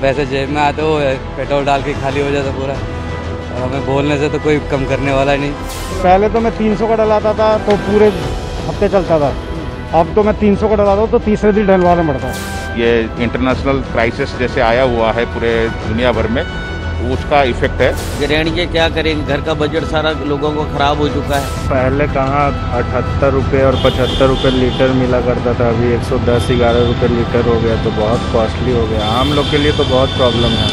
पैसे जेब में आते वो पेट्रोल डाल के खाली हो जाता पूरा, और हमें बोलने से तो कोई कम करने वाला नहीं। पहले तो मैं 300 का डलाता था तो पूरे हफ्ते चलता था, अब तो मैं 300 का डलाता हूँ तो तीसरे दिन डलवाना पड़ता है। ये इंटरनेशनल क्राइसिस जैसे आया हुआ है पूरे दुनिया भर में, उसका इफेक्ट है। गृहिणी के क्या करेंगे, घर का बजट सारा लोगों को खराब हो चुका है। पहले कहाँ 78 रुपये और 75 रुपये लीटर मिला करता था, अभी 110-11 रुपये लीटर हो गया, तो बहुत कॉस्टली हो गया। आम लोग के लिए तो बहुत प्रॉब्लम है।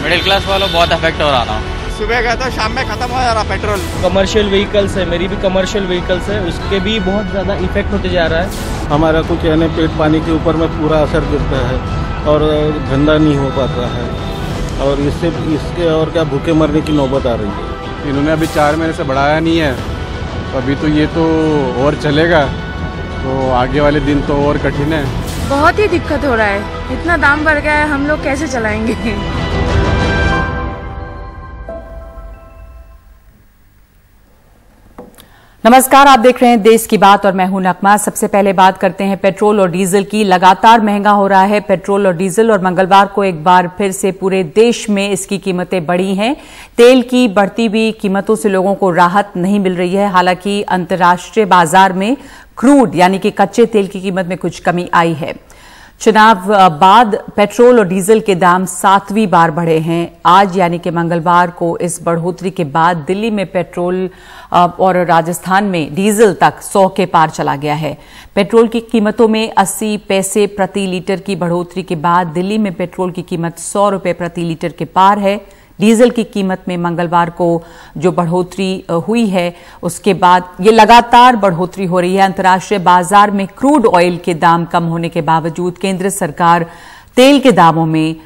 मिडिल क्लास वालों बहुत अफेक्ट हो रहा था। सुबह गया था, शाम में खत्म हो जा रहा पेट्रोल। कमर्शियल व्हीकल्स है, मेरी भी कमर्शियल व्हीकल्स है, उसके भी बहुत ज़्यादा इफेक्ट होते जा रहा है। हमारा कुछ यानी पेट पानी के ऊपर में पूरा असर गिरता है और धंधा नहीं हो पाता है, और इसके और क्या भूखे मरने की नौबत आ रही है। इन्होंने अभी 4 महीने से बढ़ाया नहीं है, अभी तो ये तो और चलेगा, तो आगे वाले दिन तो और कठिन है। बहुत ही दिक्कत हो रहा है, इतना दाम बढ़ गया है, हम लोग कैसे चलाएंगे। नमस्कार, आप देख रहे हैं देश की बात और मैं हूं नकमा। सबसे पहले बात करते हैं पेट्रोल और डीजल की। लगातार महंगा हो रहा है पेट्रोल और डीजल, और मंगलवार को एक बार फिर से पूरे देश में इसकी कीमतें बढ़ी हैं। तेल की बढ़ती हुई कीमतों से लोगों को राहत नहीं मिल रही है। हालांकि अंतर्राष्ट्रीय बाजार में क्रूड यानी कि कच्चे तेल की कीमत में कुछ कमी आई है। चुनाव बाद पेट्रोल और डीजल के दाम 7वीं बार बढ़े हैं। आज यानी कि मंगलवार को इस बढ़ोतरी के बाद दिल्ली में पेट्रोल और राजस्थान में डीजल तक 100 के पार चला गया है। पेट्रोल की कीमतों में 80 पैसे प्रति लीटर की बढ़ोतरी के बाद दिल्ली में पेट्रोल की कीमत 100 रुपए प्रति लीटर के पार है। डीजल की कीमत में मंगलवार को जो बढ़ोतरी हुई है उसके बाद ये लगातार बढ़ोतरी हो रही है। अंतर्राष्ट्रीय बाजार में क्रूड ऑयल के दाम कम होने के बावजूद केंद्र सरकार तेल के दामों में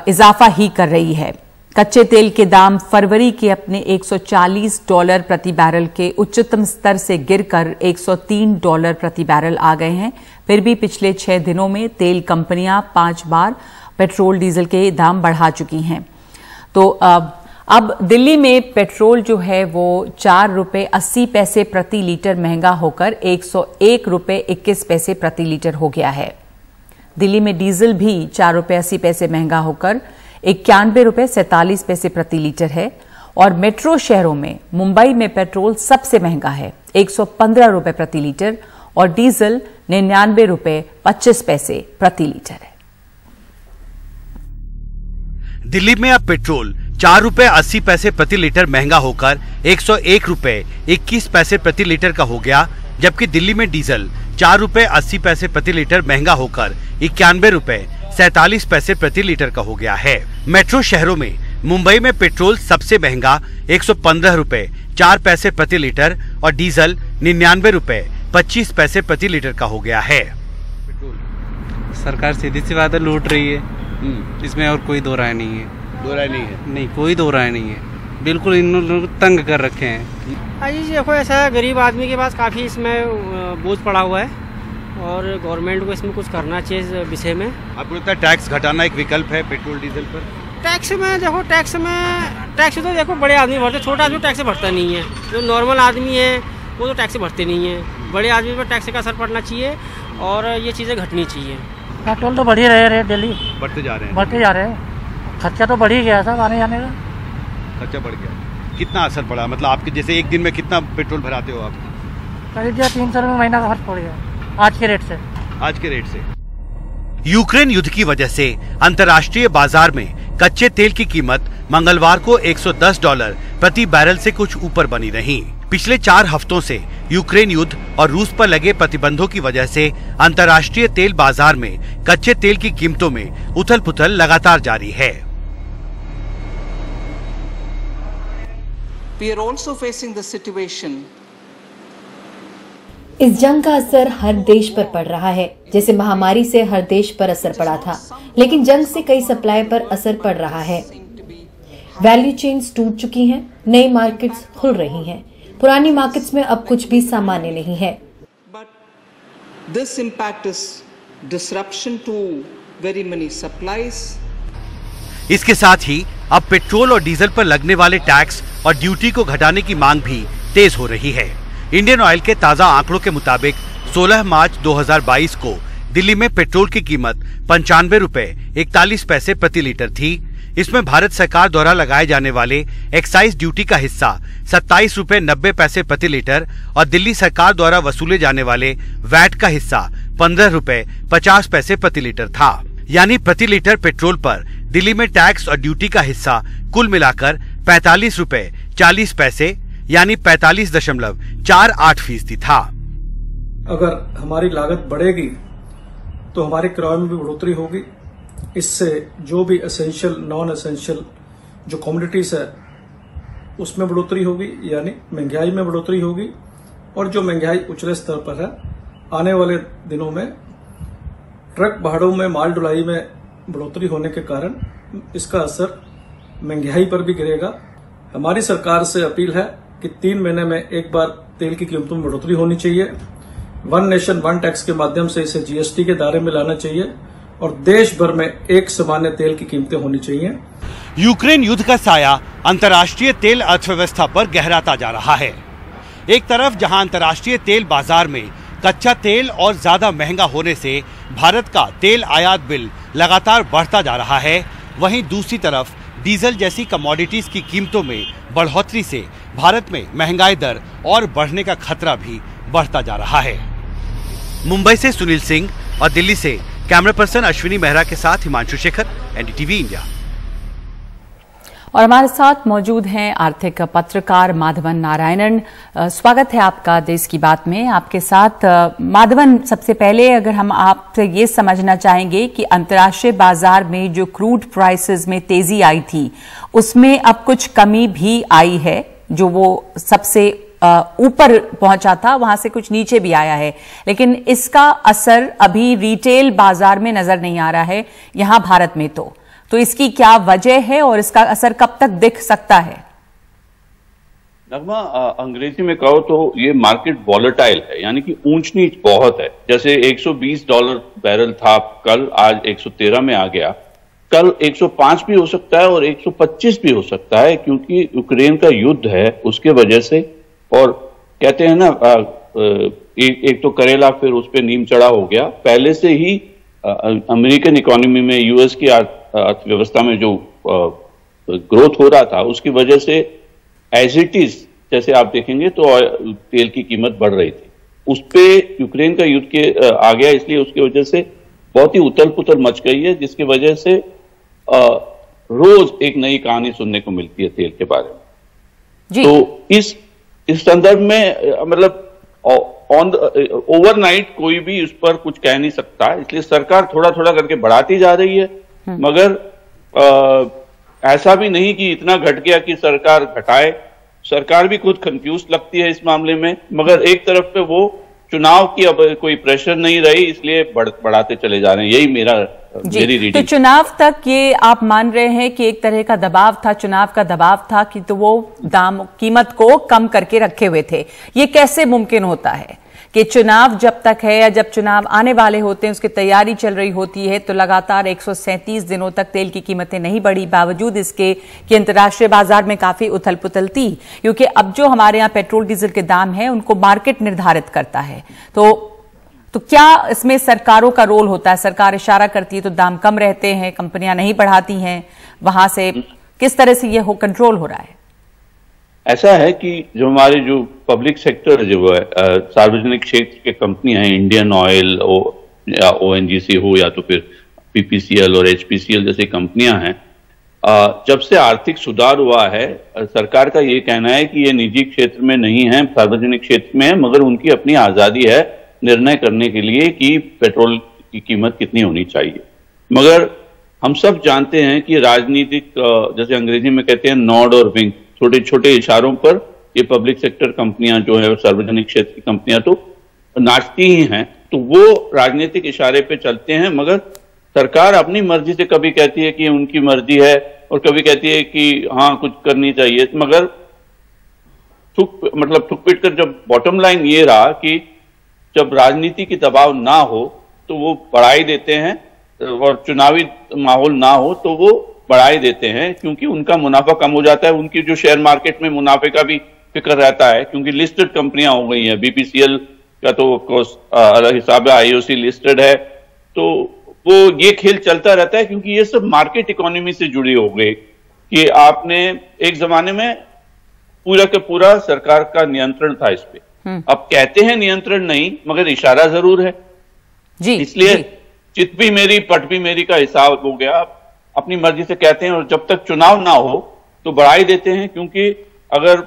इजाफा ही कर रही है। कच्चे तेल के दाम फरवरी के अपने $140 प्रति बैरल के उच्चतम स्तर से गिरकर $103 प्रति बैरल आ गए हैं। फिर भी पिछले 6 दिनों में तेल कंपनियां 5 बार पेट्रोल डीजल के दाम बढ़ा चुकी हैं। तो अब दिल्ली में पेट्रोल जो है वो 4 रुपये 80 पैसे प्रति लीटर महंगा होकर 101 रुपये 21 पैसे प्रति लीटर हो गया है। दिल्ली में डीजल भी 4 रुपये 80 पैसे महंगा होकर 91 रुपये 47 पैसे प्रति लीटर है। और मेट्रो शहरों में मुंबई में पेट्रोल सबसे महंगा है, 115 रुपये प्रति लीटर, और डीजल 99 रुपये 25 पैसे प्रति लीटर है। दिल्ली में अब पेट्रोल 4 रुपये 80 पैसे प्रति लीटर महंगा होकर 101 रुपये 21 पैसे प्रति लीटर का हो गया, जबकि दिल्ली में डीजल 4 रुपये 80 पैसे प्रति लीटर महंगा होकर 91 रुपये 47 पैसे प्रति लीटर का हो गया है। मेट्रो शहरों में मुंबई में पेट्रोल सबसे महंगा 115 रुपये 4 पैसे प्रति लीटर और डीजल 99 रुपये 25 पैसे प्रति लीटर का हो गया है। सरकार सीधी सी बात है, लूट रही है, इसमें और कोई दो राय नहीं है। दो राय नहीं है? नहीं, कोई दो राय नहीं है। बिल्कुल इन लोग तंग कर रखे हैं। अजी देखो, ऐसा गरीब आदमी के पास काफ़ी इसमें बोझ पड़ा हुआ है और गवर्नमेंट को इसमें कुछ करना चाहिए इस विषय में। आपको लगता है टैक्स घटाना एक विकल्प है पेट्रोल डीजल पर? टैक्स तो देखो बड़े आदमी भरते, छोटा आदमी टैक्स भरता नहीं है। जो नॉर्मल आदमी है वो तो टैक्स भरते नहीं है। बड़े आदमी पर टैक्स का असर पड़ना चाहिए और ये चीज़ें घटनी चाहिए। पेट्रोल तो बढ़ ही रहे डेली, बढ़ते जा रहे हैं। खर्चा तो बढ़ ही गया सब आने जाने का। खर्चा बढ़ गया, कितना असर पड़ा? मतलब आपके जैसे एक दिन में कितना पेट्रोल भराते हो आप? करीब 300 रुपये महीना का खर्च पड़ गया आज के रेट से। यूक्रेन युद्ध की वजह से अंतर्राष्ट्रीय बाजार में कच्चे तेल की कीमत मंगलवार को $110 प्रति बैरल से कुछ ऊपर बनी रही। पिछले 4 हफ्तों से यूक्रेन युद्ध और रूस पर लगे प्रतिबंधों की वजह से अंतर्राष्ट्रीय तेल बाजार में कच्चे तेल की कीमतों में उथल-पुथल लगातार जारी है। We are also facing the situation. इस जंग का असर हर देश पर पड़ रहा है। जैसे महामारी से हर देश पर असर पड़ा था, लेकिन जंग से कई सप्लाई पर असर पड़ रहा है। वैल्यू चेन्स टूट चुकी हैं, नई मार्केट्स खुल रही हैं, पुरानी मार्केट्स में अब कुछ भी सामान्य नहीं है। This impact is disruption to very many supplies. इसके साथ ही अब पेट्रोल और डीजल पर लगने वाले टैक्स और ड्यूटी को घटाने की मांग भी तेज हो रही है। इंडियन ऑयल के ताजा आंकड़ों के मुताबिक 16 मार्च 2022 को दिल्ली में पेट्रोल की कीमत 95 रुपए 41 पैसे प्रति लीटर थी। इसमें भारत सरकार द्वारा लगाए जाने वाले एक्साइज ड्यूटी का हिस्सा 27 रुपए 90 पैसे प्रति लीटर और दिल्ली सरकार द्वारा वसूले जाने वाले वैट का हिस्सा 15 रुपए 50 पैसे प्रति लीटर था। यानी प्रति लीटर पेट्रोल पर दिल्ली में टैक्स और ड्यूटी का हिस्सा कुल मिलाकर 45 रुपए 40 पैसे यानी 45.48% था। अगर हमारी लागत बढ़ेगी तो हमारे किराए में भी बढ़ोतरी होगी। इससे जो भी एसेंशियल नॉन एसेंशियल जो कमोडिटीज है उसमें बढ़ोतरी होगी, यानी महंगाई में बढ़ोतरी होगी। और जो महंगाई उचले स्तर पर है, आने वाले दिनों में ट्रक भाड़ों में माल ढुलाई में बढ़ोतरी होने के कारण इसका असर महंगाई पर भी गिरेगा। हमारी सरकार से अपील है कि 3 महीने में एक बार तेल की कीमतों में बढ़ोतरी होनी चाहिए। वन नेशन वन टैक्स के माध्यम से इसे जीएसटी के दायरे में लाना चाहिए और देश भर में एक सामान्य तेल की कीमतें होनी चाहिए। यूक्रेन युद्ध का साया अंतर्राष्ट्रीय तेल अर्थव्यवस्था पर गहराता जा रहा है। एक तरफ जहां अंतर्राष्ट्रीय तेल बाजार में कच्चा तेल और ज्यादा महंगा होने से भारत का तेल आयात बिल लगातार बढ़ता जा रहा है, वहीं दूसरी तरफ डीजल जैसी कमोडिटीज की कीमतों में बढ़ोतरी से भारत में महंगाई दर और बढ़ने का खतरा भी बढ़ता जा रहा है। मुंबई से सुनील सिंह और दिल्ली से कैमरा पर्सन अश्विनी मेहरा के साथ हिमांशु शेखर, एनडीटीवी इंडिया। और हमारे साथ मौजूद हैं आर्थिक पत्रकार माधवन नारायणन। स्वागत है आपका देश की बात में। आपके साथ माधवन, सबसे पहले अगर हम आपसे ये समझना चाहेंगे कि अंतर्राष्ट्रीय बाजार में जो क्रूड प्राइसेस में तेजी आई थी उसमें अब कुछ कमी भी आई है। जो वो सबसे ऊपर पहुंचा था वहां से कुछ नीचे भी आया है, लेकिन इसका असर अभी रिटेल बाजार में नजर नहीं आ रहा है यहां भारत में। तो इसकी क्या वजह है और इसका असर कब तक दिख सकता है? नगमा, अंग्रेजी में कहो तो ये मार्केट वॉलेटाइल है, यानी कि ऊंच नीच बहुत है। जैसे $120 बैरल था कल, आज 113 में आ गया। कल 105 भी हो सकता है और 125 भी हो सकता है, क्योंकि यूक्रेन का युद्ध है उसके वजह से। और कहते हैं ना, एक तो करेला फिर उस पर नीम चढ़ा हो गया। पहले से ही अमेरिकन इकोनॉमी में, यूएस की अर्थव्यवस्था में जो ग्रोथ हो रहा था उसकी वजह से एज इट इज, जैसे आप देखेंगे तो तेल की कीमत बढ़ रही थी। उस पे यूक्रेन का युद्ध के आ गया, इसलिए उसकी वजह से बहुत ही उथल पुथल मच गई है, जिसकी वजह से रोज एक नई कहानी सुनने को मिलती है तेल के बारे में। तो इस संदर्भ में मतलब ओवरनाइट कोई भी उस पर कुछ कह नहीं सकता, इसलिए सरकार थोड़ा थोड़ा करके बढ़ाती जा रही है। मगर ऐसा भी नहीं कि इतना घट गया कि सरकार घटाए। सरकार भी खुद कंफ्यूज लगती है इस मामले में, मगर एक तरफ पे वो चुनाव की अब कोई प्रेशर नहीं रही, इसलिए बढ़ाते चले जा रहे हैं। यही मेरी रीडिंग। तो चुनाव तक ये आप मान रहे हैं कि एक तरह का दबाव था, चुनाव का दबाव था कि तो वो दाम कीमत को कम करके रखे हुए थे। ये कैसे मुमकिन होता है कि चुनाव जब तक है या जब चुनाव आने वाले होते हैं, उसकी तैयारी चल रही होती है, तो लगातार 137 दिनों तक तेल की कीमतें नहीं बढ़ी, बावजूद इसके कि अंतर्राष्ट्रीय बाजार में काफी उथल पुथल थी, क्योंकि अब जो हमारे यहाँ पेट्रोल डीजल के दाम है उनको मार्केट निर्धारित करता है। तो क्या इसमें सरकारों का रोल होता है? सरकार इशारा करती है तो दाम कम रहते हैं, कंपनियां नहीं बढ़ाती हैं, वहां से किस तरह से ये कंट्रोल हो रहा है? ऐसा है कि जो हमारे जो पब्लिक सेक्टर जो है, सार्वजनिक क्षेत्र के कंपनियां हैं, इंडियन ऑयल या ओएनजीसी हो या तो फिर पीपीसीएल और एचपीसीएल जैसी कंपनियां हैं, जब से आर्थिक सुधार हुआ है, सरकार का ये कहना है कि ये निजी क्षेत्र में नहीं है, सार्वजनिक क्षेत्र में है, मगर उनकी अपनी आजादी है निर्णय करने के लिए कि पेट्रोल की कीमत कितनी होनी चाहिए। मगर हम सब जानते हैं कि राजनीतिक, जैसे अंग्रेजी में कहते हैं नॉड और विंक, छोटे छोटे इशारों पर ये पब्लिक सेक्टर कंपनियां जो है, सार्वजनिक क्षेत्र की कंपनियां तो नाचती ही हैं। तो वो राजनीतिक इशारे पे चलते हैं, मगर सरकार अपनी मर्जी से कभी कहती है कि उनकी मर्जी है और कभी कहती है कि हाँ कुछ करनी चाहिए। मगर थुक पीट कर जब बॉटम लाइन ये रहा कि जब राजनीति की दबाव ना हो तो वो बढ़ाई देते हैं, और चुनावी माहौल ना हो तो वो बढ़ाई देते हैं, क्योंकि उनका मुनाफा कम हो जाता है। उनकी जो शेयर मार्केट में मुनाफे का भी फिक्र रहता है, क्योंकि लिस्टेड कंपनियां हो गई हैं। बीपीसीएल का तो ऑफकोर्स अलग हिसाब है, आईओसी लिस्टेड है, तो वो ये खेल चलता रहता है, क्योंकि ये सब मार्केट इकोनॉमी से जुड़े हो गए कि आपने एक जमाने में पूरा का पूरा सरकार का नियंत्रण था इस पे। अब कहते हैं नियंत्रण नहीं, मगर इशारा जरूर है जी। इसलिए चित भी मेरी पट भी मेरी का हिसाब हो गया, अपनी मर्जी से कहते हैं, और जब तक चुनाव ना हो तो बढ़ाई देते हैं, क्योंकि अगर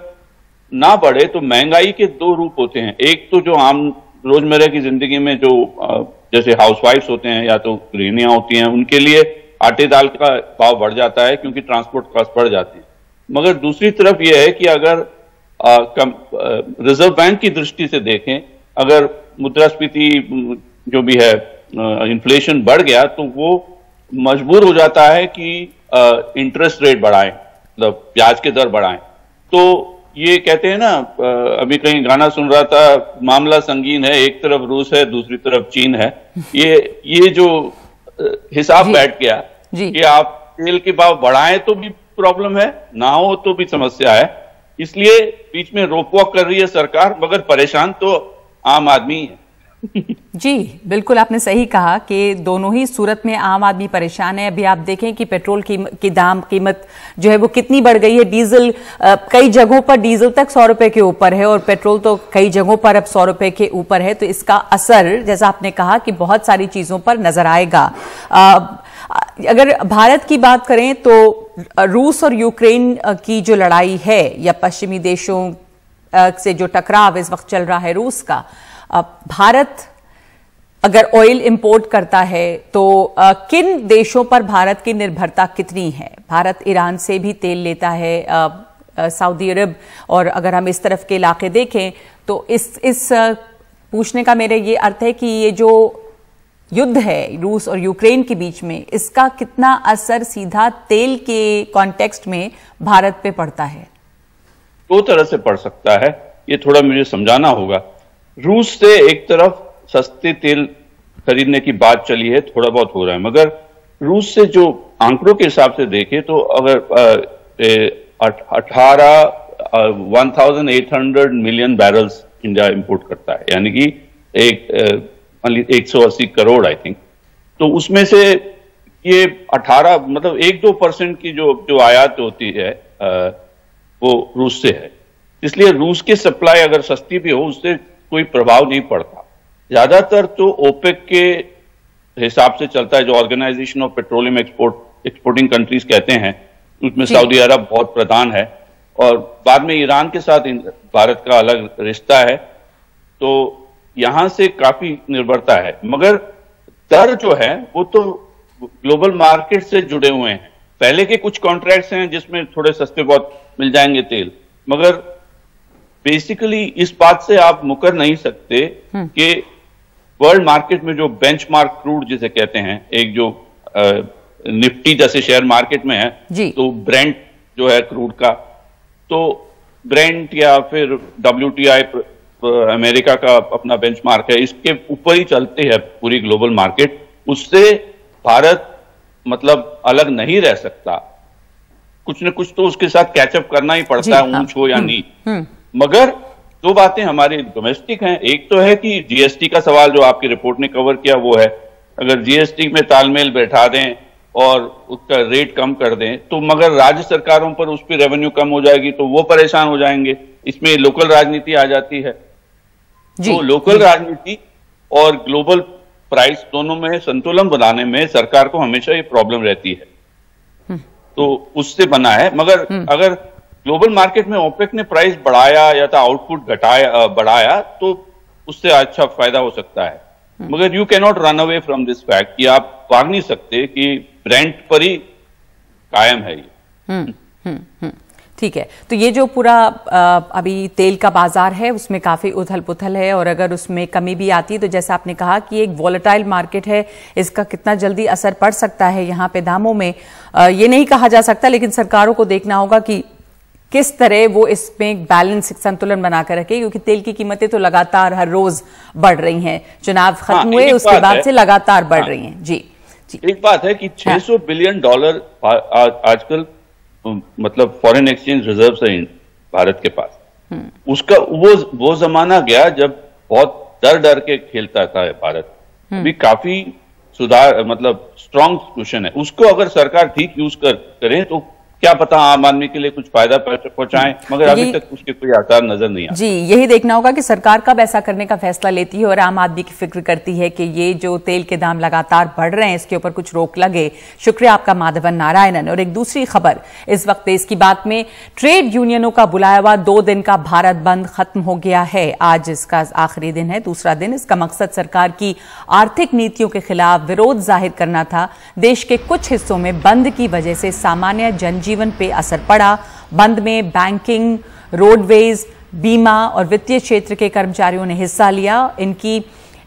ना बढ़े तो महंगाई के दो रूप होते हैं। एक तो जो आम रोजमर्रा की जिंदगी में जो जैसे हाउसवाइफ्स होते हैं या तो गृहिणियां होती हैं, उनके लिए आटे दाल का भाव बढ़ जाता है क्योंकि ट्रांसपोर्ट कॉस्ट बढ़ जाती है। मगर दूसरी तरफ यह है कि अगर रिजर्व बैंक की दृष्टि से देखें, अगर मुद्रास्फीति जो भी है इन्फ्लेशन बढ़ गया तो वो मजबूर हो जाता है कि इंटरेस्ट रेट बढ़ाएं, मतलब ब्याज के दर बढ़ाएं। तो ये कहते हैं ना, अभी कहीं गाना सुन रहा था, मामला संगीन है, एक तरफ रूस है दूसरी तरफ चीन है। ये जो हिसाब बैठ गया कि आप तेल के भाव बढ़ाएं तो भी प्रॉब्लम है, ना हो तो भी समस्या है, इसलिए बीच में रोक वॉक कर रही है सरकार, मगर परेशान तो आम आदमी है। जी बिल्कुल, आपने सही कहा कि दोनों ही सूरत में आम आदमी परेशान है। अभी आप देखें कि पेट्रोल की दाम कीमत जो है वो कितनी बढ़ गई है। डीजल कई जगहों पर डीजल तक 100 रुपए के ऊपर है और पेट्रोल तो कई जगहों पर अब 100 रुपए के ऊपर है। तो इसका असर, जैसा आपने कहा, कि बहुत सारी चीजों पर नजर आएगा। अगर भारत की बात करें तो रूस और यूक्रेन की जो लड़ाई है या पश्चिमी देशों से जो टकराव इस वक्त चल रहा है रूस का, भारत अगर ऑयल इंपोर्ट करता है तो किन देशों पर भारत की निर्भरता कितनी है? भारत ईरान से भी तेल लेता है, सऊदी अरब, और अगर हम इस तरफ के इलाके देखें तो इस पूछने का मेरा ये अर्थ है कि ये जो युद्ध है रूस और यूक्रेन के बीच में, इसका कितना असर सीधा तेल के कॉन्टेक्स्ट में भारत पे पड़ता है? दो तरह से पड़ सकता है, ये थोड़ा मुझे समझाना होगा। रूस से एक तरफ सस्ते तेल खरीदने की बात चली है, थोड़ा बहुत हो रहा है, मगर रूस से जो आंकड़ों के हिसाब से देखें तो अगर 1800 मिलियन बैरल्स इंडिया इंपोर्ट करता है, यानी कि 180 करोड़ आई थिंक, तो उसमें से ये 18 मतलब 1-2% की जो आयात होती है वो रूस से है। इसलिए रूस की सप्लाई अगर सस्ती भी हो उससे कोई प्रभाव नहीं पड़ता। ज्यादातर तो ओपेक के हिसाब से चलता है, जो organisation of petroleum exporting countries कहते हैं, उसमें सऊदी अरब बहुत प्रधान है और बाद में ईरान के साथ भारत का अलग रिश्ता है, तो यहां से काफी निर्भरता है। मगर दर जो है वो तो ग्लोबल मार्केट से जुड़े हुए हैं। पहले के कुछ कॉन्ट्रैक्ट्स हैं जिसमें थोड़े सस्ते बहुत मिल जाएंगे तेल, मगर बेसिकली इस बात से आप मुकर नहीं सकते कि वर्ल्ड मार्केट में जो बेंचमार्क क्रूड जिसे कहते हैं, एक जो निफ्टी जैसे शेयर मार्केट में है, तो ब्रेंट जो है क्रूड का, तो ब्रेंट या फिर WTI अमेरिका का अपना बेंचमार्क है, इसके ऊपर ही चलते हैं पूरी ग्लोबल मार्केट। उससे भारत मतलब अलग नहीं रह सकता, कुछ न कुछ तो उसके साथ कैचअप करना ही पड़ता है, ऊंच हो या नीच। मगर दो बातें हमारी डोमेस्टिक हैं। एक तो है कि जीएसटी का सवाल जो आपकी रिपोर्ट ने कवर किया वो है, अगर जीएसटी में तालमेल बैठा दें और उसका रेट कम कर दें तो मगर राज्य सरकारों पर उस पर रेवेन्यू कम हो जाएगी तो वो परेशान हो जाएंगे। इसमें लोकल राजनीति आ जाती है। तो लोकल राजनीति और ग्लोबल प्राइस दोनों में संतुलन बनाने में सरकार को हमेशा ये प्रॉब्लम रहती है, तो उससे बना है। मगर अगर ग्लोबल मार्केट में ओपेक ने प्राइस बढ़ाया या तो आउटपुट बढ़ाया तो उससे अच्छा फायदा हो सकता है। मगर you can not run away from this fact कि आप भाग नहीं सकते कि ब्रेंट पर ही कायम है ये। ठीक है, तो ये जो पूरा अभी तेल का बाजार है उसमें काफी उथल पुथल है और अगर उसमें कमी भी आती है तो जैसा आपने कहा कि एक वॉलेटाइल मार्केट है, इसका कितना जल्दी असर पड़ सकता है यहाँ पे दामों में ये नहीं कहा जा सकता, लेकिन सरकारों को देखना होगा कि किस तरह वो इसमें एक बैलेंस, एक संतुलन बनाकर रखे, क्योंकि तेल की कीमतें तो लगातार हर रोज बढ़ रही हैं। चुनाव खत्म हुए उसके बाद से लगातार बढ़ रही हैं। जी एक बात है कि $600 बिलियन आजकल मतलब फॉरेन एक्सचेंज रिजर्व है भारत के पास। उसका वो जमाना गया जब बहुत डर के खेलता था भारत। अभी काफी सुधार मतलब स्ट्रॉन्ग क्वेश्चन है, उसको अगर सरकार ठीक यूज करें तो क्या पता आम आदमी के लिए कुछ फायदा पहुंचाएं, मगर अभी तक उसके कोई आसार नजर नहीं आते। जी, यही देखना होगा कि सरकार कब ऐसा करने का फैसला लेती है और आम आदमी की फिक्र करती है कि ये जो तेल के दाम लगातार बढ़ रहे हैं इसके ऊपर कुछ रोक लगे। शुक्रिया आपका माधवन नारायणन। और एक दूसरी खबर इस वक्त देश की बात में, ट्रेड यूनियनों का बुलाया हुआ 2 दिन का भारत बंद खत्म हो गया है। आज इसका आखिरी दिन है, दूसरा दिन। इसका मकसद सरकार की आर्थिक नीतियों के खिलाफ विरोध जाहिर करना था। देश के कुछ हिस्सों में बंद की वजह से सामान्य जनजीवन पे असर पड़ा। बंद में बैंकिंग, रोडवेज, बीमा और वित्तीय क्षेत्र के कर्मचारियों ने हिस्सा लिया। इनकी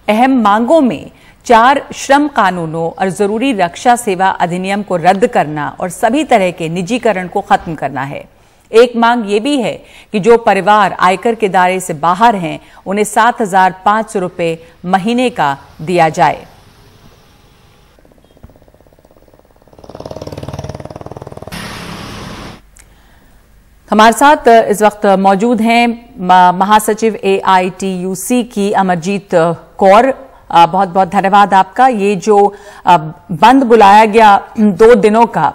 अहम मांगों में 4 श्रम कानूनों और जरूरी रक्षा सेवा अधिनियम को रद्द करना और सभी तरह के निजीकरण को खत्म करना है। एक मांग ये भी है कि जो परिवार आयकर के दायरे से बाहर हैं उन्हें 7,500 रुपए महीने का दिया जाए। हमारे साथ इस वक्त मौजूद हैं महासचिव AITUC की अमरजीत कौर। बहुत बहुत धन्यवाद आपका। ये जो बंद बुलाया गया 2 दिनों का,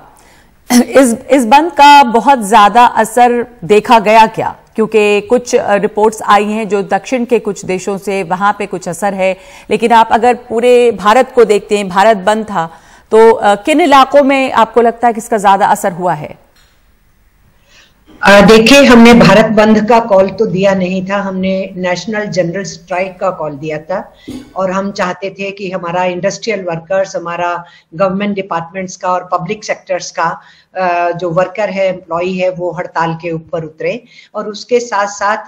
इस बंद का बहुत ज्यादा असर देखा गया क्या? क्योंकि कुछ रिपोर्ट्स आई हैं जो दक्षिण के कुछ देशों से, वहां पे कुछ असर है, लेकिन आप अगर पूरे भारत को देखते हैं, भारत बंद था, तो किन इलाकों में आपको लगता है कि इसका ज्यादा असर हुआ है? देखिए, हमने भारत बंद का कॉल तो दिया नहीं था, हमने नेशनल जनरल स्ट्राइक का कॉल दिया था। और हम चाहते थे कि हमारा इंडस्ट्रियल वर्कर्स, हमारा गवर्नमेंट डिपार्टमेंट्स का और पब्लिक सेक्टर्स का जो वर्कर है, एम्प्लॉई है, वो हड़ताल के ऊपर उतरे। और उसके साथ साथ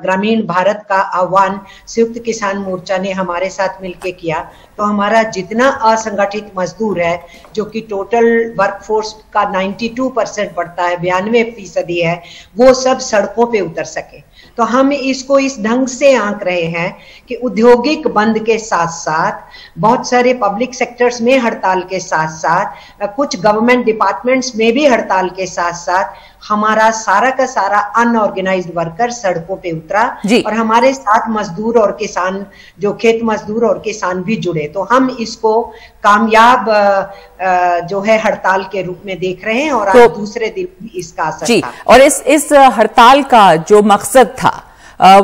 ग्रामीण भारत का आह्वान संयुक्त किसान मोर्चा ने हमारे साथ मिलकर किया। तो हमारा जितना असंगठित मजदूर है, जो कि टोटल वर्कफोर्स का 92% पड़ता है, 92% है, वो सब सड़कों पे उतर सके। तो हम इसको इस ढंग से आंक रहे हैं कि औद्योगिक बंद के साथ साथ बहुत सारे पब्लिक सेक्टर्स में हड़ताल के साथ साथ कुछ गवर्नमेंट डिपार्टमेंट्स में भी हड़ताल के साथ साथ हमारा सारा का सारा अनऑर्गेनाइज्ड वर्कर सड़कों पे उतरा। और हमारे साथ मजदूर और किसान, जो खेत मजदूर और किसान भी जुड़े। तो हम इसको कामयाब जो है हड़ताल के रूप में देख रहे हैं। और आज दूसरे दिन भी इसका असर था। और इस हड़ताल का जो मकसद था,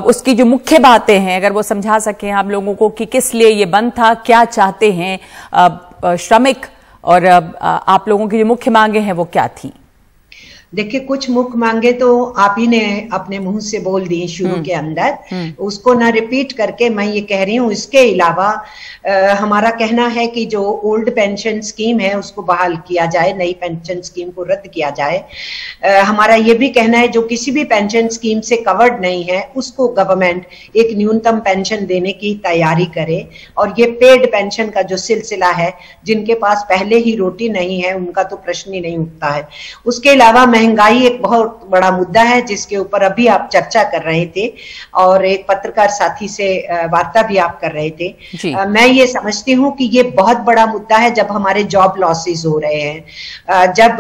उसकी जो मुख्य बातें हैं, अगर वो समझा सकें हम लोगों को कि किस लिए ये बंद था, क्या चाहते हैं श्रमिक, और आप लोगों की जो मुख्य मांगे हैं वो क्या थी? देखिए, कुछ मुख्य मांगे तो आप ही ने अपने मुंह से बोल दी शुरू के अंदर, उसको ना रिपीट करके मैं ये कह रही हूँ। इसके अलावा हमारा कहना है कि जो ओल्ड पेंशन स्कीम है उसको बहाल किया जाए, नई पेंशन स्कीम को रद्द किया जाए। हमारा ये भी कहना है जो किसी भी पेंशन स्कीम से कवर्ड नहीं है उसको गवर्नमेंट एक न्यूनतम पेंशन देने की तैयारी करे। और ये पेड पेंशन का जो सिलसिला है, जिनके पास पहले ही रोटी नहीं है उनका तो प्रश्न ही नहीं उठता है। उसके अलावा महंगाई एक बहुत बड़ा मुद्दा है जिसके ऊपर अभी आप चर्चा कर रहे थे और एक पत्रकार साथी से वार्ता भी आप कर रहे थे। मैं ये समझती हूँ कि ये बहुत बड़ा मुद्दा है जब हमारे जॉब लॉसेस हो रहे हैं, जब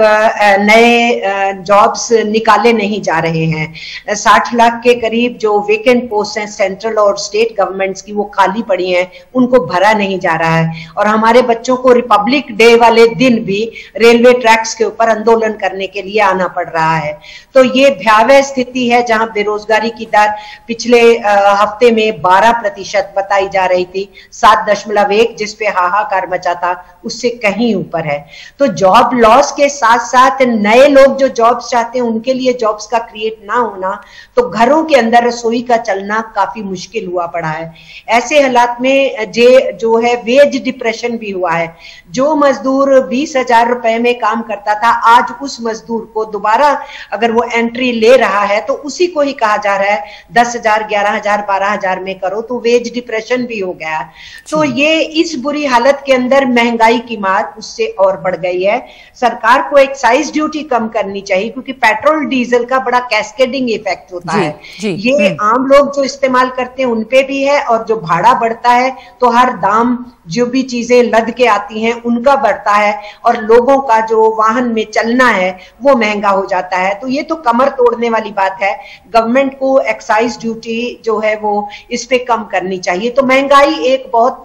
नए जॉब्स निकाले नहीं जा रहे हैं। 60 लाख के करीब जो वेकेंट पोस्ट हैं सेंट्रल और स्टेट गवर्नमेंट्स की, वो खाली पड़ी हैं, उनको भरा नहीं जा रहा है। और हमारे बच्चों को रिपब्लिक डे वाले दिन भी रेलवे ट्रैक्स के ऊपर आंदोलन करने के लिए आना पड़ रहा है। तो ये भयावह स्थिति है जहां बेरोजगारी की दर पिछले हफ्ते में 12% बताई जा रही थी, 7.1 जिसपे हाहाकार मचा था, उससे कहीं ऊपर है। तो जॉब लॉस के साथ साथ नए लोग जो जॉब्स चाहते हैं उनके लिए जॉब्स का क्रिएट ना होना, तो घरों के अंदर रसोई का चलना काफी मुश्किल हुआ पड़ा है। ऐसे हालात में जो है वेज डिप्रेशन भी हुआ है। जो मजदूर 20,000 रुपए में काम करता था, आज उस मजदूर को दोबारा अगर वो एंट्री ले रहा है तो उसी को ही कहा जा रहा है 10,000, 11,000, 12,000 में करो, तो वेज डिप्रेशन भी हो गया। तो ये इस बुरी हालत के अंदर महंगाई की मार उससे और बढ़ गई है। सरकार को एक्साइज ड्यूटी कम करनी चाहिए क्योंकि पेट्रोल डीजल का बड़ा कैस्केडिंग इफेक्ट होता है। ये आम लोग जो इस्तेमाल करते हैं उनपे भी है, और जो भाड़ा बढ़ता है तो हर दाम जो भी चीजें लद के आती हैं उनका बढ़ता है, और लोगों का जो वाहन में चलना है वो महंगा हो जाता है, तो ये तो कमर तोड़ने वाली बात है। गवर्नमेंट को एक्साइज ड्यूटी जो है वो इस पे कम करनी चाहिए। तो महंगाई एक बहुत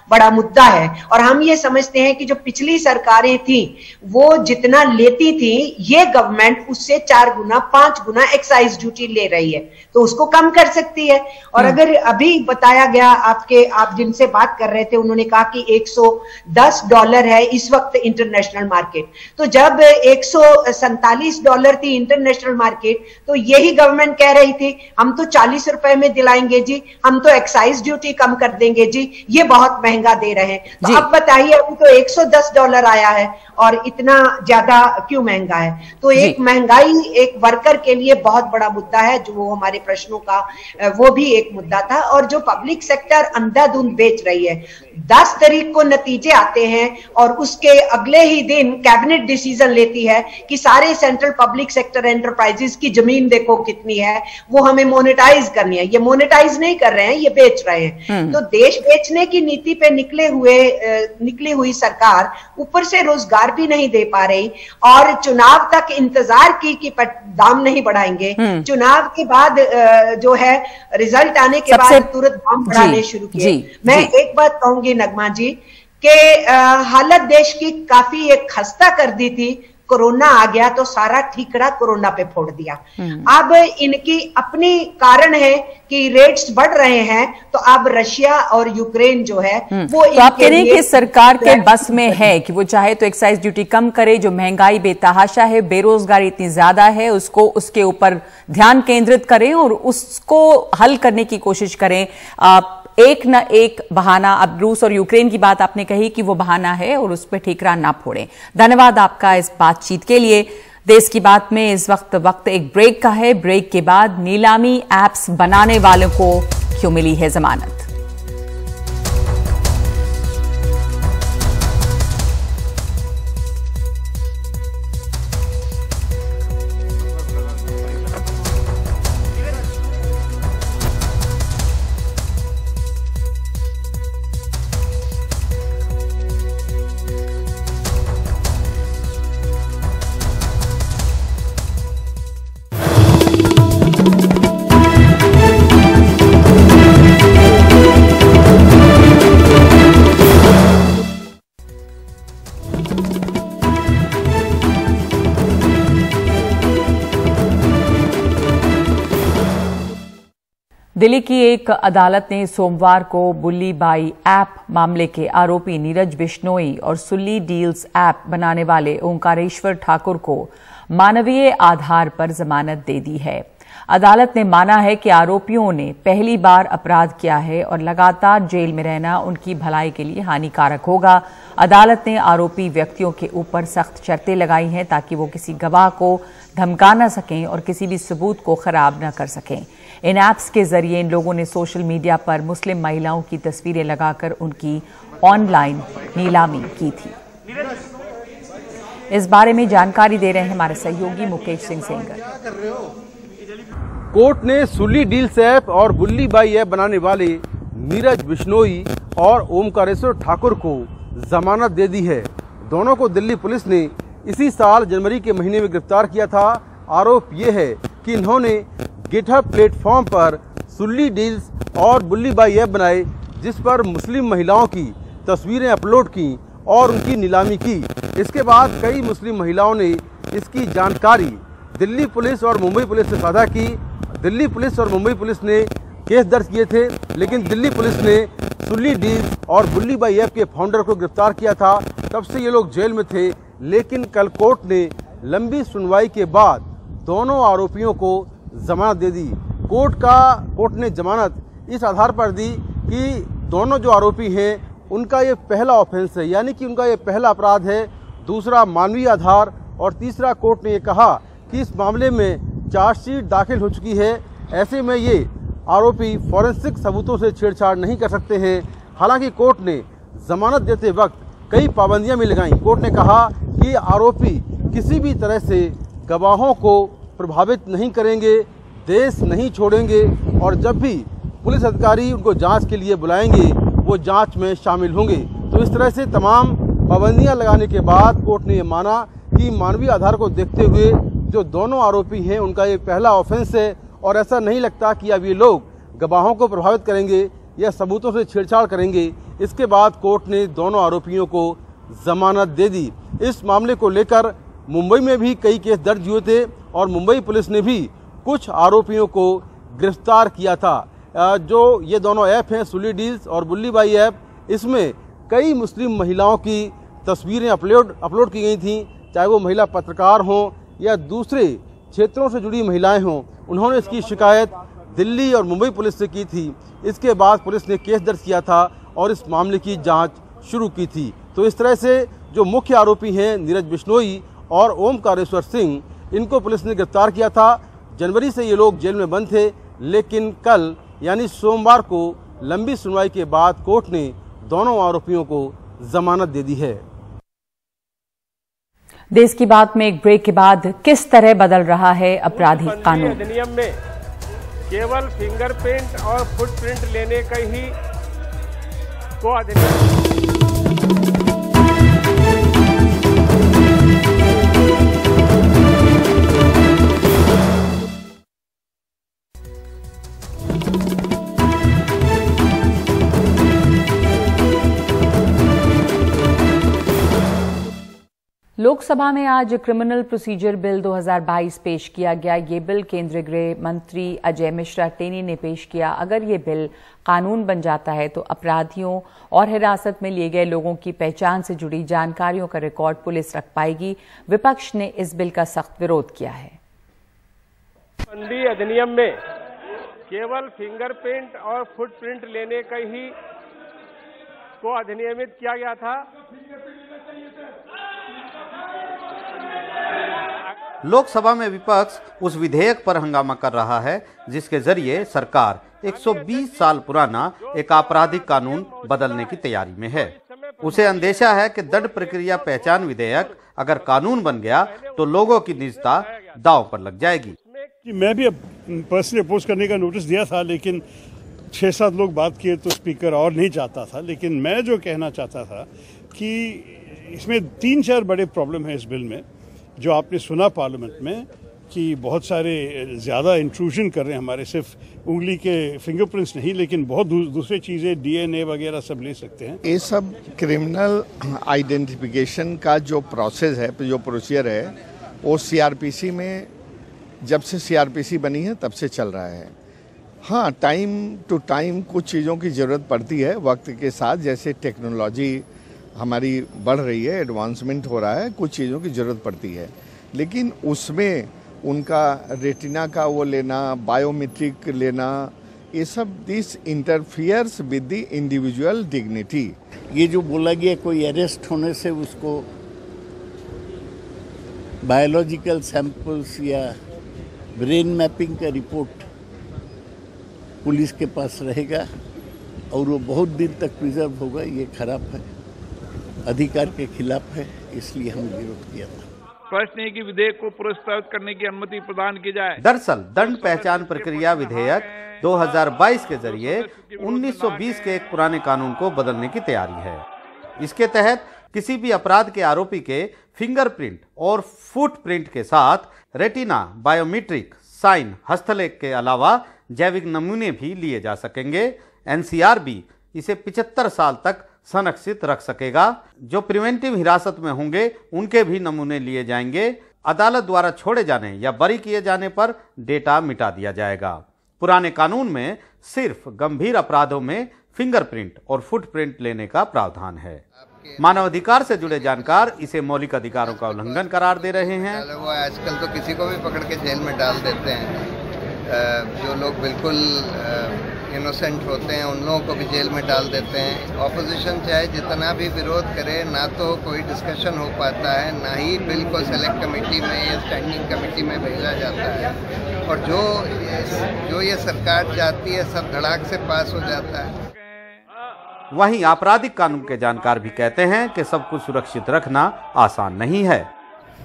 बड़ा मुद्दा है और हम ये समझते हैं कि जो पिछली सरकारें थी वो जितना लेती थी, ये गवर्नमेंट उससे 4 गुना 5 गुना एक्साइज ड्यूटी ले रही है, तो उसको कम कर सकती है। और अगर अभी बताया गया, आप जिनसे बात कर रहे थे उन्होंने कहा कि $110 है इस वक्त इंटरनेशनल मार्केट, तो जब $147 थी इंटरनेशनल मार्केट, तो यही गवर्नमेंट कह रही थी हम तो 40 रुपए में दिलाएंगे जी, हम तो एक्साइज ड्यूटी कम कर देंगे जी, ये बहुत महंगा दे रहे हैं। तो अब बताइए, अभी तो $110 आया है और इतना ज्यादा क्यों महंगा है? तो एक महंगाई एक वर्कर के लिए बहुत बड़ा मुद्दा है, जो वो हमारे प्रश्नों का वो भी एक मुद्दा था। और जो पब्लिक सेक्टर अंधाधुंध बेच रही है, 10 तारीख को नतीजे आते हैं और उसके अगले ही दिन कैबिनेट डिसीजन लेती है कि सारे सेंट्रल पब्लिक सेक्टर एंटरप्राइजेस की जमीन देखो कितनी है, वो हमें मोनेटाइज करनी है। ये मोनेटाइज नहीं कर रहे हैं, ये बेच रहे हैं। तो देश बेचने की नीति पे निकली हुई सरकार ऊपर से रोजगार भी नहीं दे पा रही और चुनाव तक इंतजार की कि दाम नहीं बढ़ाएंगे, चुनाव के बाद जो है रिजल्ट आने के बाद तुरंत दाम बढ़ाने शुरू किए। मैं एक बात कहूंगी नगमा जी कि हालत देश की काफी एक खस्ता कर दी थी, कोरोना आ गया तो सारा ठीकरा कोरोना पे फोड़ दिया। अब इनकी अपनी कारण है कि रेट्स बढ़ रहे हैं, तो अब रशिया और यूक्रेन जो है वो तो आप कह रहे हैं कि सरकार के बस में है कि वो चाहे तो एक्साइज ड्यूटी कम करे, जो महंगाई बेतहाशा है, बेरोजगारी इतनी ज्यादा है, उसके ऊपर ध्यान केंद्रित करें और उसको हल करने की कोशिश करें। एक न एक बहाना, अब रूस और यूक्रेन की बात आपने कही कि वो बहाना है और उस पर ठीकरा ना फोड़ें। धन्यवाद आपका इस बातचीत के लिए। देश की बात में इस वक्त एक ब्रेक का है। ब्रेक के बाद नीलामी एप्स बनाने वालों को क्यों मिली है जमानत। दिल्ली की एक अदालत ने सोमवार को बुल्ली बाई ऐप मामले के आरोपी नीरज बिश्नोई और सुल्ली डील्स ऐप बनाने वाले ओंकारेश्वर ठाकुर को मानवीय आधार पर जमानत दे दी है। अदालत ने माना है कि आरोपियों ने पहली बार अपराध किया है और लगातार जेल में रहना उनकी भलाई के लिए हानिकारक होगा। अदालत ने आरोपी व्यक्तियों के ऊपर सख्त शर्तें लगाई हैं ताकि वो किसी गवाह को धमका न सकें और किसी भी सबूत को खराब न कर सकें। इन ऐप्स के जरिए इन लोगों ने सोशल मीडिया पर मुस्लिम महिलाओं की तस्वीरें लगाकर उनकी ऑनलाइन नीलामी की थी। इस बारे में जानकारी दे रहे हैं हमारे सहयोगी मुकेश सिंह सेंगर। कोर्ट ने सुल्ली डील्स ऐप और बुल्ली बाई ऐप बनाने वाले नीरज बिश्नोई और ओमकारेश्वर ठाकुर को जमानत दे दी है। दोनों को दिल्ली पुलिस ने इसी साल जनवरी के महीने में गिरफ्तार किया था। आरोप ये है कि इन्होंने गिटहब प्लेटफॉर्म पर सुल्ली डील्स और बुल्ली बाई ऐप बनाए, जिस पर मुस्लिम महिलाओं की तस्वीरें अपलोड की और उनकी नीलामी की। इसके बाद कई मुस्लिम महिलाओं ने इसकी जानकारी दिल्ली पुलिस और मुंबई पुलिस से साझा की। दिल्ली पुलिस और मुंबई पुलिस ने केस दर्ज किए थे, लेकिन दिल्ली पुलिस ने सुल्ली डील्स और बुल्ली बाई ऐप के फाउंडर को गिरफ्तार किया था। तब से ये लोग जेल में थे, लेकिन कल कोर्ट ने लंबी सुनवाई के बाद दोनों आरोपियों को जमानत दे दी। कोर्ट ने जमानत इस आधार पर दी कि दोनों जो आरोपी हैं उनका ये पहला ऑफेंस है, यानी कि उनका ये पहला अपराध है। दूसरा मानवीय आधार, और तीसरा कोर्ट ने ये कहा कि इस मामले में चार्जशीट दाखिल हो चुकी है, ऐसे में ये आरोपी फॉरेंसिक सबूतों से छेड़छाड़ नहीं कर सकते हैं। हालांकि कोर्ट ने जमानत देते वक्त कई पाबंदियां भी लगाईं। कोर्ट ने कहा कि आरोपी किसी भी तरह से गवाहों को प्रभावित नहीं करेंगे, देश नहीं छोड़ेंगे, और जब भी पुलिस अधिकारी उनको जांच के लिए बुलाएंगे वो जांच में शामिल होंगे। तो इस तरह से तमाम पाबंदियां लगाने के बाद कोर्ट ने ये माना कि मानवीय आधार को देखते हुए जो दोनों आरोपी हैं उनका ये पहला ऑफेंस है और ऐसा नहीं लगता कि अब ये लोग गवाहों को प्रभावित करेंगे या सबूतों से छेड़छाड़ करेंगे। इसके बाद कोर्ट ने दोनों आरोपियों को जमानत दे दी। इस मामले को लेकर मुंबई में भी कई केस दर्ज हुए थे और मुंबई पुलिस ने भी कुछ आरोपियों को गिरफ्तार किया था। जो ये दोनों ऐप हैं, सुली डील्स और बुल्ली बाई ऐप, इसमें कई मुस्लिम महिलाओं की तस्वीरें अपलोड की गई थी, चाहे वो महिला पत्रकार हों या दूसरे क्षेत्रों से जुड़ी महिलाएं हों। उन्होंने इसकी शिकायत दिल्ली और मुंबई पुलिस से की थी। इसके बाद पुलिस ने केस दर्ज किया था और इस मामले की जांच शुरू की थी। तो इस तरह से जो मुख्य आरोपी हैं नीरज बिश्नोई और ओमकारेश्वर सिंह, इनको पुलिस ने गिरफ्तार किया था। जनवरी से ये लोग जेल में बंद थे, लेकिन कल यानी सोमवार को लंबी सुनवाई के बाद कोर्ट ने दोनों आरोपियों को जमानत दे दी है। देश की बात में एक ब्रेक के बाद किस तरह बदल रहा है आपराधिक कानून। अधिनियम में केवल फिंगरप्रिंट और फुटप्रिंट लेने का ही को अधिनियम लोकसभा में आज क्रिमिनल प्रोसीजर बिल 2022 पेश किया गया। ये बिल केंद्रीय गृह मंत्री अजय मिश्रा टेनी ने पेश किया। अगर ये बिल कानून बन जाता है तो अपराधियों और हिरासत में लिए गए लोगों की पहचान से जुड़ी जानकारियों का रिकॉर्ड पुलिस रख पाएगी। विपक्ष ने इस बिल का सख्त विरोध किया है। बंदी अधिनियम में केवल फिंगरप्रिंट और फुटप्रिंट लेने का ही को अधिनियमित किया गया था। लोकसभा में विपक्ष उस विधेयक पर हंगामा कर रहा है जिसके जरिए सरकार 120 साल पुराना एक आपराधिक कानून बदलने की तैयारी में है। उसे अंदेशा है कि दंड प्रक्रिया पहचान विधेयक अगर कानून बन गया तो लोगों की निजता दांव पर लग जाएगी। मैं भी पर्सनली अपोज करने का नोटिस दिया था, लेकिन 6-7 लोग बात किए तो स्पीकर और नहीं चाहता था। लेकिन मैं जो कहना चाहता था कि इसमें 3-4 बड़े प्रॉब्लम है इस बिल में। जो आपने सुना पार्लियामेंट में कि बहुत सारे ज़्यादा इंट्रूजन कर रहे हैं हमारे, सिर्फ उंगली के फिंगरप्रिंट्स नहीं लेकिन बहुत दूसरी चीज़ें डीएनए वगैरह सब ले सकते हैं। ये सब क्रिमिनल आइडेंटिफिकेशन का जो प्रोसेस है, जो प्रोसीजर है, वो सीआरपीसी में जब से सीआरपीसी बनी है तब से चल रहा है। हाँ, टाइम टू टाइम कुछ चीज़ों की ज़रूरत पड़ती है वक्त के साथ, जैसे टेक्नोलॉजी हमारी बढ़ रही है, एडवांसमेंट हो रहा है, कुछ चीज़ों की ज़रूरत पड़ती है। लेकिन उसमें उनका रेटिना का वो लेना, बायोमेट्रिक लेना, ये सब this interferes with the individual dignity. ये जो बोला गया कोई अरेस्ट होने से उसको बायोलॉजिकल सैंपल्स या ब्रेन मैपिंग का रिपोर्ट पुलिस के पास रहेगा और वो बहुत दिन तक प्रिजर्व होगा, ये खराब है, अधिकार के खिलाफ है, इसलिए हम विरोध किया था। स्पष्ट नहीं कि विधेयक को पुरस्कृत करने की अनुमति प्रदान की जाए। दरअसल दंड पहचान प्रक्रिया विधेयक 2022 के जरिए 1920 के एक पुराने कानून को बदलने की तैयारी है। इसके तहत किसी भी अपराध के आरोपी के फिंगरप्रिंट और फुटप्रिंट के साथ रेटिना, बायोमेट्रिक, साइन, हस्तलेख के अलावा जैविक नमूने भी लिए जा सकेंगे। एनसीआर भी इसे 75 साल तक संरक्षित रख सकेगा। जो प्रिवेंटिव हिरासत में होंगे उनके भी नमूने लिए जाएंगे। अदालत द्वारा छोड़े जाने या बरी किए जाने पर डेटा मिटा दिया जाएगा। पुराने कानून में सिर्फ गंभीर अपराधों में फिंगरप्रिंट और फुटप्रिंट लेने का प्रावधान है। मानवाधिकार से जुड़े जानकार इसे मौलिक अधिकारों का उल्लंघन करार दे रहे हैं। वो आजकल तो किसी को भी पकड़ के जेल में डाल देते हैं। जो लोग बिल्कुल इनोसेंट होते हैं उन लोगों को भी जेल में डाल देते हैं। ऑपोजिशन चाहे जितना भी विरोध करे, ना तो कोई डिस्कशन हो पाता है, ना ही बिल को सेलेक्ट कमेटी में या स्टैंडिंग कमेटी में भेजा जाता है, और जो ये सरकार चाहती है सब धड़ाक से पास हो जाता है। वहीं आपराधिक कानून के जानकार भी कहते हैं कि सब कुछ सुरक्षित रखना आसान नहीं है।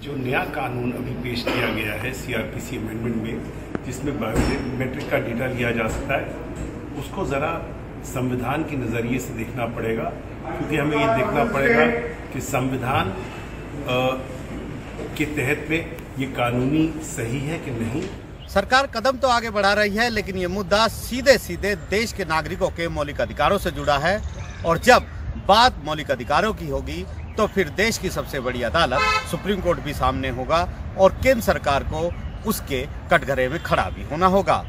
जो नया कानून अभी पेश किया गया है सीआरपीसी अमेंडमेंट में, जिसमें बायोमेट्रिक का डेटा लिया जा सकता है, उसको ज़रा संविधान के नज़रिए से देखना पड़ेगा, क्योंकि हमें ये देखना पड़ेगा कि संविधान के तहत में ये कानूनी सही है कि नहीं। सरकार कदम तो आगे बढ़ा रही है, लेकिन ये मुद्दा सीधे सीधे देश के नागरिकों के मौलिक अधिकारों से जुड़ा है और जब बात मौलिक अधिकारों की होगी तो फिर देश की सबसे बड़ी अदालत सुप्रीम कोर्ट भी सामने होगा और केंद्र सरकार को उसके कटघरे में खड़ा भी होना होगा।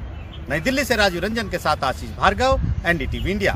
नई दिल्ली से राजीव रंजन के साथ आशीष भार्गव, एनडीटीवी इंडिया।